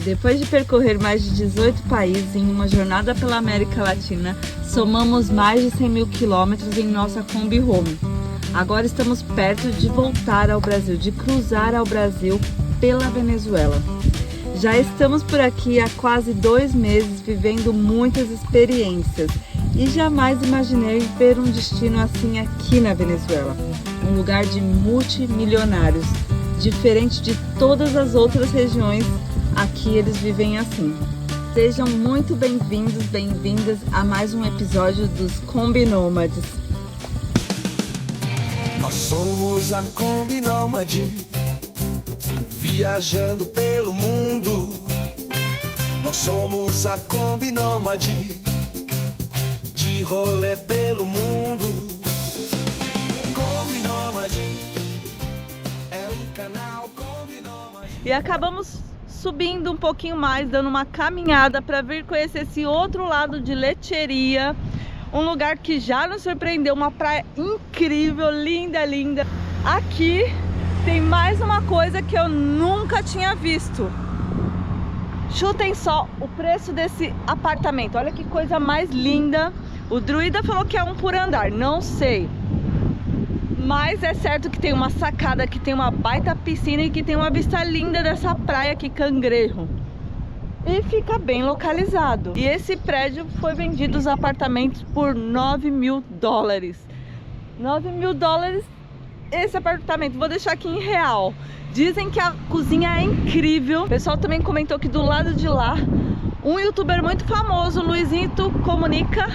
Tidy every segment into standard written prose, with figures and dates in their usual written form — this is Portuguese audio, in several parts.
Depois de percorrer mais de 18 países em uma jornada pela América Latina, somamos mais de 100 mil quilômetros em nossa Kombi Home. Agora estamos perto de voltar ao Brasil, de cruzar ao Brasil pela Venezuela. Já estamos por aqui há quase 2 meses vivendo muitas experiências e jamais imaginei ver um destino assim aqui na Venezuela. Um lugar de multimilionários, diferente de todas as outras regiões. Aqui eles vivem assim. Sejam muito bem-vindos, bem-vindas a mais um episódio dos Kombi Nômades. Nós somos a Kombi Nômade, viajando pelo mundo. Nós somos a Kombi Nômade, de rolê pelo mundo. Kombi Nômade é o canal Kombi Nômade. E acabamos subindo um pouquinho mais, dando uma caminhada para vir conhecer esse outro lado de Lecheria, um lugar que já nos surpreendeu, uma praia incrível, linda, linda. Aqui tem mais uma coisa que eu nunca tinha visto. Chutem só o preço desse apartamento, olha que coisa mais linda. O druida falou que é 1 por andar, não sei. Mas é certo que tem uma sacada, que tem uma baita piscina e que tem uma vista linda dessa praia aqui, Cangrejo. E fica bem localizado. E esse prédio foi vendido, os apartamentos, por 9 mil dólares. 9 mil dólares esse apartamento. Vou deixar aqui em real. Dizem que a cozinha é incrível. O pessoal também comentou que do lado de lá, um youtuber muito famoso, Luizinho Comunica,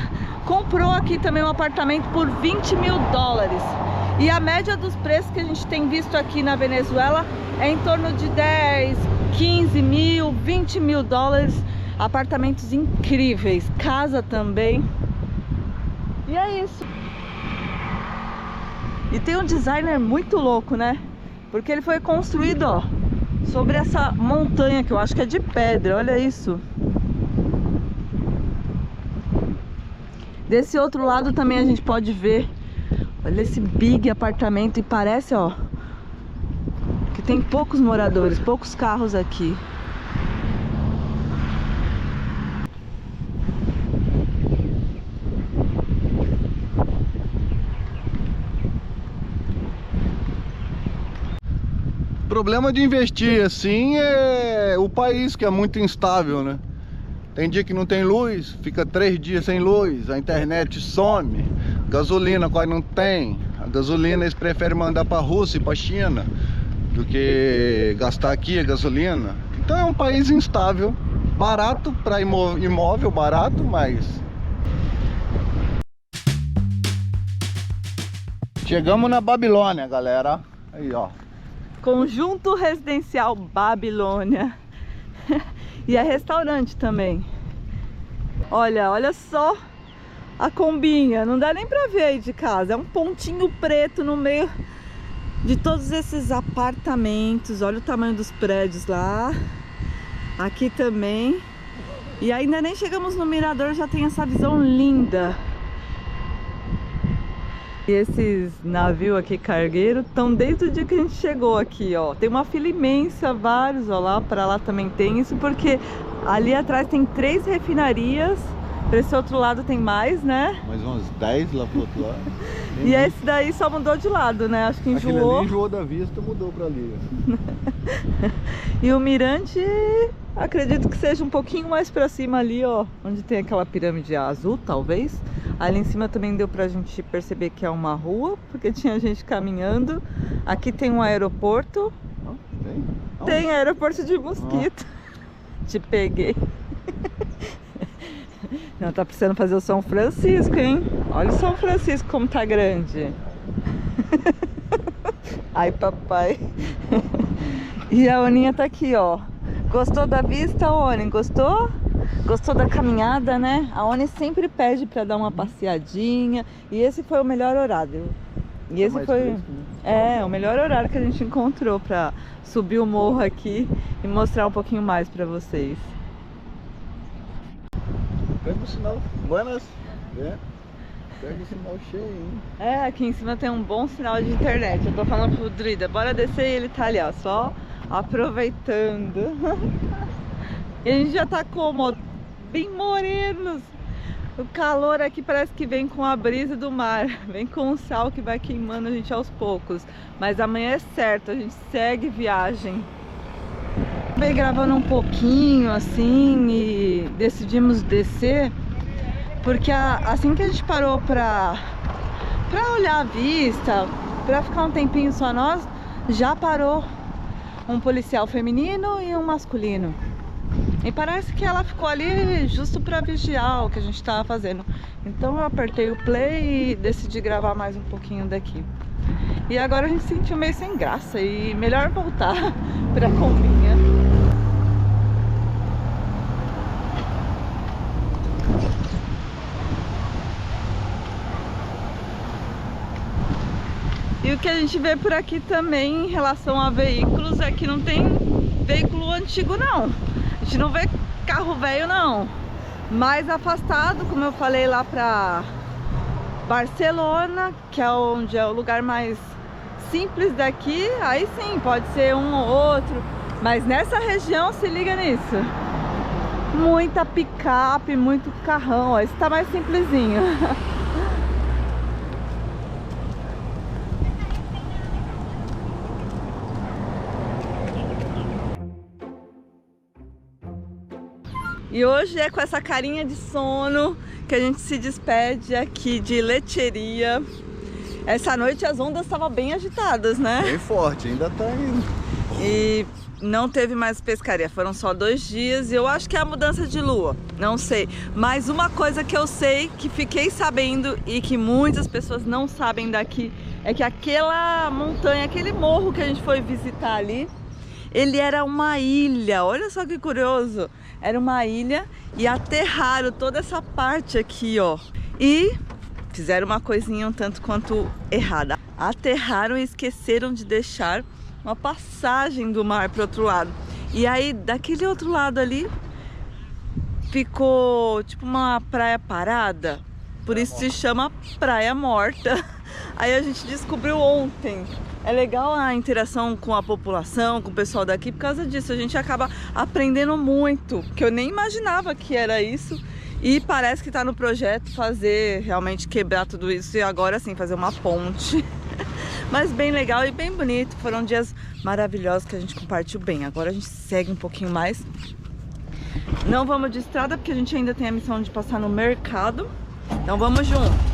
comprou aqui também um apartamento por 20 mil dólares. E a média dos preços que a gente tem visto aqui na Venezuela é em torno de 10, 15 mil, 20 mil dólares. Apartamentos incríveis, casa também. E é isso. E tem um designer muito louco, né? Porque ele foi construído, ó, sobre essa montanha que eu acho que é de pedra, olha isso. Desse outro lado também a gente pode ver, olha esse big apartamento e parece, ó, que tem poucos moradores, poucos carros aqui. O problema de investir assim é o país, que é muito instável, né? Tem dia que não tem luz, fica 3 dias sem luz, a internet some, gasolina quase não tem. A gasolina eles preferem mandar para a Rússia e para a China do que gastar aqui a gasolina. Então é um país instável, barato para imóvel, barato, mas... Chegamos na Babilônia, galera. Aí, ó. Conjunto Residencial Babilônia. E é restaurante também. Olha, olha só a combinha. Não dá nem pra ver aí de casa. É um pontinho preto no meio de todos esses apartamentos. Olha o tamanho dos prédios lá. Aqui também. E ainda nem chegamos no mirador, já tem essa visão linda. E esses navios aqui, cargueiros, estão desde o dia que a gente chegou aqui, ó. Tem uma fila imensa, vários, ó, lá para lá também tem isso, porque ali atrás tem 3 refinarias, para esse outro lado tem mais, né? Mais uns 10 lá pro outro lado. E esse daí só mudou de lado, né? Acho que enjoou. Aquele ali enjoou da vista, mudou para ali. E o mirante, acredito que seja um pouquinho mais para cima ali, ó, onde tem aquela pirâmide azul, talvez. Ali em cima também deu pra gente perceber que é uma rua, porque tinha gente caminhando. Aqui tem um aeroporto. Não, tem? Não. Tem aeroporto de Mosquito. Te peguei. Não, tá precisando fazer o São Francisco, hein? Olha o São Francisco como tá grande. Ai, papai. E a Oninha tá aqui, ó. Gostou da vista, Oni? Gostou? Gostou da caminhada, né? A Oni sempre pede pra dar uma passeadinha. E esse foi o melhor horário. E esse foi... o melhor horário que a gente encontrou pra subir o morro aqui e mostrar um pouquinho mais pra vocês. Pega o sinal. Buenas. Pega o sinal cheio, hein? É, aqui em cima tem um bom sinal de internet. Eu tô falando pro druida, bora descer e ele tá ali, ó, só aproveitando. E a gente já tá como? Bem morenos. O calor aqui parece que vem com a brisa do mar, vem com o sal que vai queimando a gente aos poucos. Mas amanhã é certo, a gente segue viagem. Vem gravando um pouquinho assim e decidimos descer, porque assim que a gente parou pra olhar a vista, pra ficar um tempinho só nós, já parou um policial feminino e um masculino. E parece que ela ficou ali justo pra vigiar o que a gente tava fazendo. Então eu apertei o play e decidi gravar mais um pouquinho daqui. E agora a gente se sentiu meio sem graça e melhor voltar pra Combinha. E o que a gente vê por aqui também em relação a veículos é que não tem veículo antigo não. A gente não vê carro velho não. Mais afastado, como eu falei, lá pra Barcelona, que é onde é o lugar mais simples daqui, aí sim, pode ser um ou outro. Mas nessa região, se liga nisso. Muita picape, muito carrão, ó. Esse tá mais simplesinho. E hoje é com essa carinha de sono que a gente se despede aqui de Lecheria. Essa noite as ondas estavam bem agitadas, né? Bem forte, ainda tá indo. E não teve mais pescaria, foram só 2 dias e eu acho que é a mudança de lua, não sei. Mas uma coisa que eu sei, que fiquei sabendo e que muitas pessoas não sabem daqui, é que aquela montanha, aquele morro que a gente foi visitar ali, ele era uma ilha, olha só que curioso. Era uma ilha e aterraram toda essa parte aqui, ó. E fizeram uma coisinha um tanto quanto errada. Aterraram e esqueceram de deixar uma passagem do mar para o outro lado. E aí, daquele outro lado ali, ficou tipo uma praia parada. Por isso se chama Praia Morta. Aí a gente descobriu ontem. É legal a interação com a população, com o pessoal daqui, por causa disso. A gente acaba aprendendo muito, que eu nem imaginava que era isso. E parece que está no projeto fazer, realmente quebrar tudo isso e agora sim fazer uma ponte. Mas bem legal e bem bonito. Foram dias maravilhosos que a gente compartilhou bem. Agora a gente segue um pouquinho mais. Não vamos de estrada porque a gente ainda tem a missão de passar no mercado. Então vamos junto.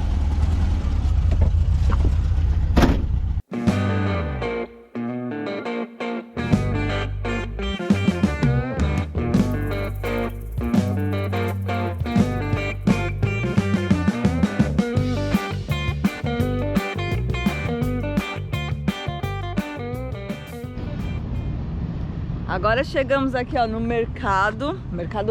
Agora chegamos aqui, ó, no mercado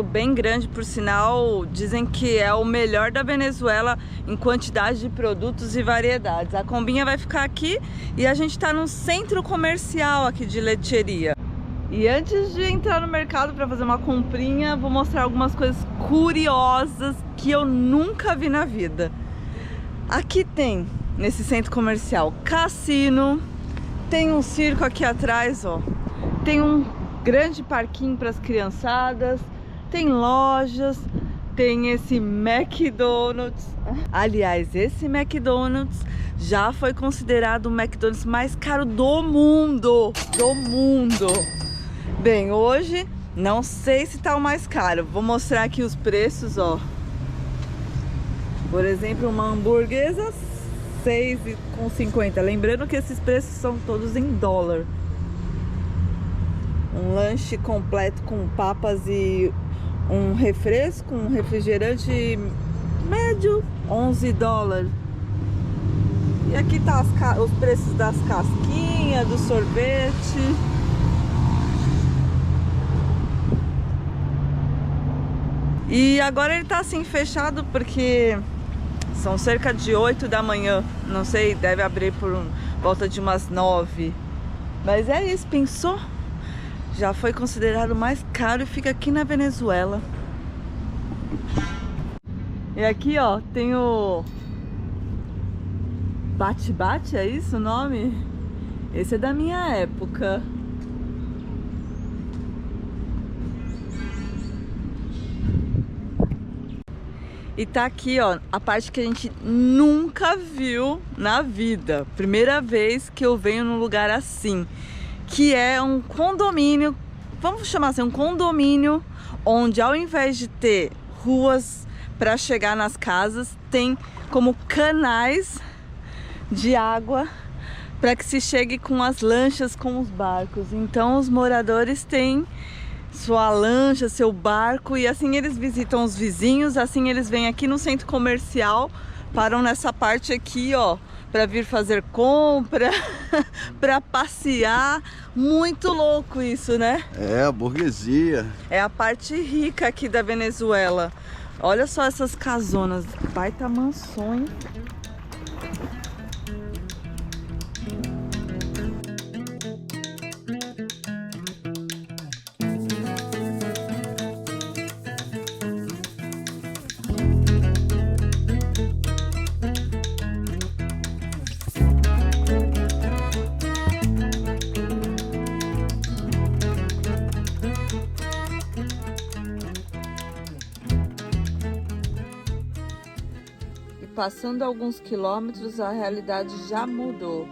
bem grande, por sinal, dizem que é o melhor da Venezuela em quantidade de produtos e variedades. A Combinha vai ficar aqui e a gente tá num centro comercial aqui de Lecheria. E antes de entrar no mercado para fazer uma comprinha, vou mostrar algumas coisas curiosas que eu nunca vi na vida. Aqui tem, nesse centro comercial, cassino, tem um circo aqui atrás, ó, tem um grande parquinho para as criançadas, tem lojas, tem esse McDonald's. Aliás, esse McDonald's já foi considerado o McDonald's mais caro do mundo. Bem, hoje não sei se tá o mais caro. Vou mostrar aqui os preços, ó. Por exemplo, uma hamburguesa R$6,50. Lembrando que esses preços são todos em dólar. Um lanche completo com papas e um refresco, um refrigerante médio, $11. E aqui tá os preços das casquinhas, do sorvete. E agora ele tá assim fechado porque são cerca de 8 da manhã. Não sei, deve abrir por volta de umas 9. Mas é isso, pensou? Já foi considerado mais caro e fica aqui na Venezuela. E aqui, ó, tem o Bate-Bate, é isso o nome? Esse é da minha época. E tá aqui, ó, a parte que a gente nunca viu na vida. Primeira vez que eu venho num lugar assim, que é um condomínio, vamos chamar assim, um condomínio onde ao invés de ter ruas para chegar nas casas, tem como canais de água para que se chegue com as lanchas, com os barcos. Então os moradores têm sua lancha, seu barco, e assim eles visitam os vizinhos, assim eles vêm aqui no centro comercial, param nessa parte aqui, ó, para vir fazer compra, para passear. Muito louco isso, né? É, a burguesia. É a parte rica aqui da Venezuela. Olha só essas casonas, baita mansões. Passando alguns quilômetros, a realidade já mudou.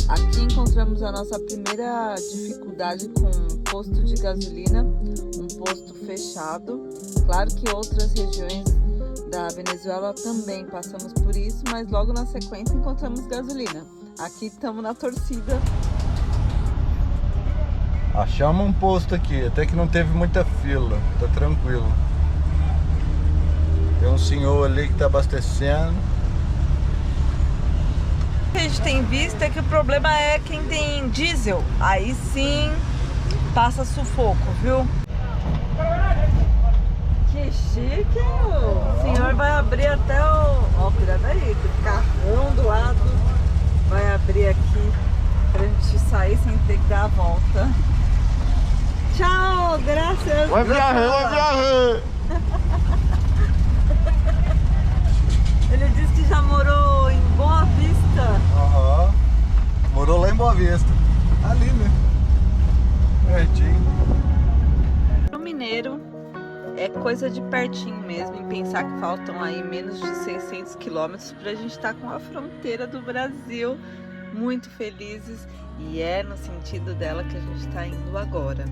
Aqui encontramos a nossa primeira dificuldade com um posto de gasolina, um posto fechado. Claro que outras regiões da Venezuela também passamos por isso, mas logo na sequência encontramos gasolina. Aqui estamos na torcida. Achamos um posto aqui, até que não teve muita fila, tá tranquilo. Tem um senhor ali que tá abastecendo. O que a gente tem visto é que o problema é quem tem diesel. Aí sim passa sufoco, viu? Que chique, o senhor vai abrir até o... Ó, cuidado aí, o carrão do lado vai abrir aqui pra gente sair sem ter que dar a volta. Tchau, graças. Vai viajar. Ele disse que já morou em Boa Vista. Aham. Morou lá em Boa Vista. Ali, né? Pertinho. O mineiro é coisa de pertinho mesmo, em pensar que faltam aí menos de 600 quilômetros pra gente estar com a fronteira do Brasil. Muito felizes, e é no sentido dela que a gente está indo agora.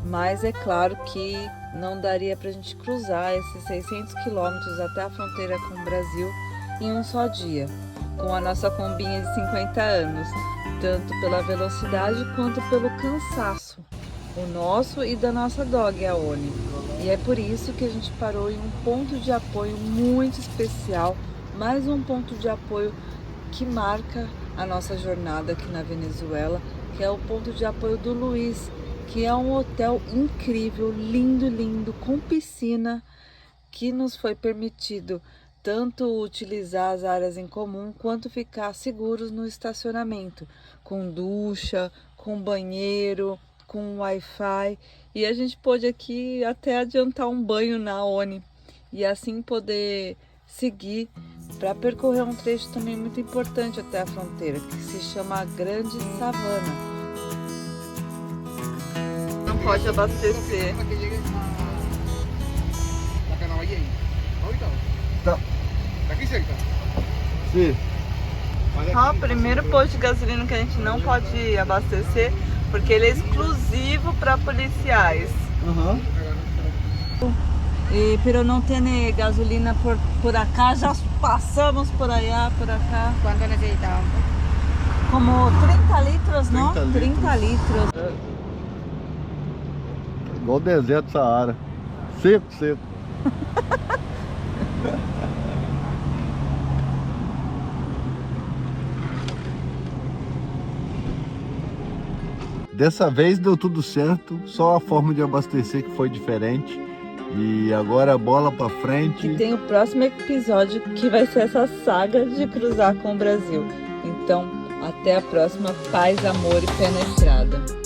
Mas é claro que não daria para a gente cruzar esses 600 quilômetros até a fronteira com o Brasil em um só dia, com a nossa combinha de 50 anos, tanto pela velocidade quanto pelo cansaço, o nosso e da nossa dog, a Oni. E é por isso que a gente parou em um ponto de apoio muito especial, mais um ponto de apoio que marca a nossa jornada aqui na Venezuela, que é o ponto de apoio do Luiz, que é um hotel incrível, lindo, lindo, com piscina, que nos foi permitido tanto utilizar as áreas em comum, quanto ficar seguros no estacionamento, com ducha, com banheiro, com Wi-Fi, e a gente pôde aqui até adiantar um banho na Oni, e assim poder seguir para percorrer um trecho também muito importante até a fronteira, que se chama Grande Savana. Não pode abastecer. Tá. Sim. Ó, o primeiro posto de gasolina que a gente não pode abastecer, porque ele é exclusivo para policiais. Pero não tem gasolina por acá, já passamos por allá, por acá. ¿Cuánto necesitamos? Como 30 litros, não? 30 litros. Igual o deserto do Saara. Seco, seco. Dessa vez deu tudo certo, só a forma de abastecer que foi diferente. E agora bola pra frente. E tem o próximo episódio que vai ser essa saga de cruzar com o Brasil. Então, até a próxima. Paz, amor e pé na estrada.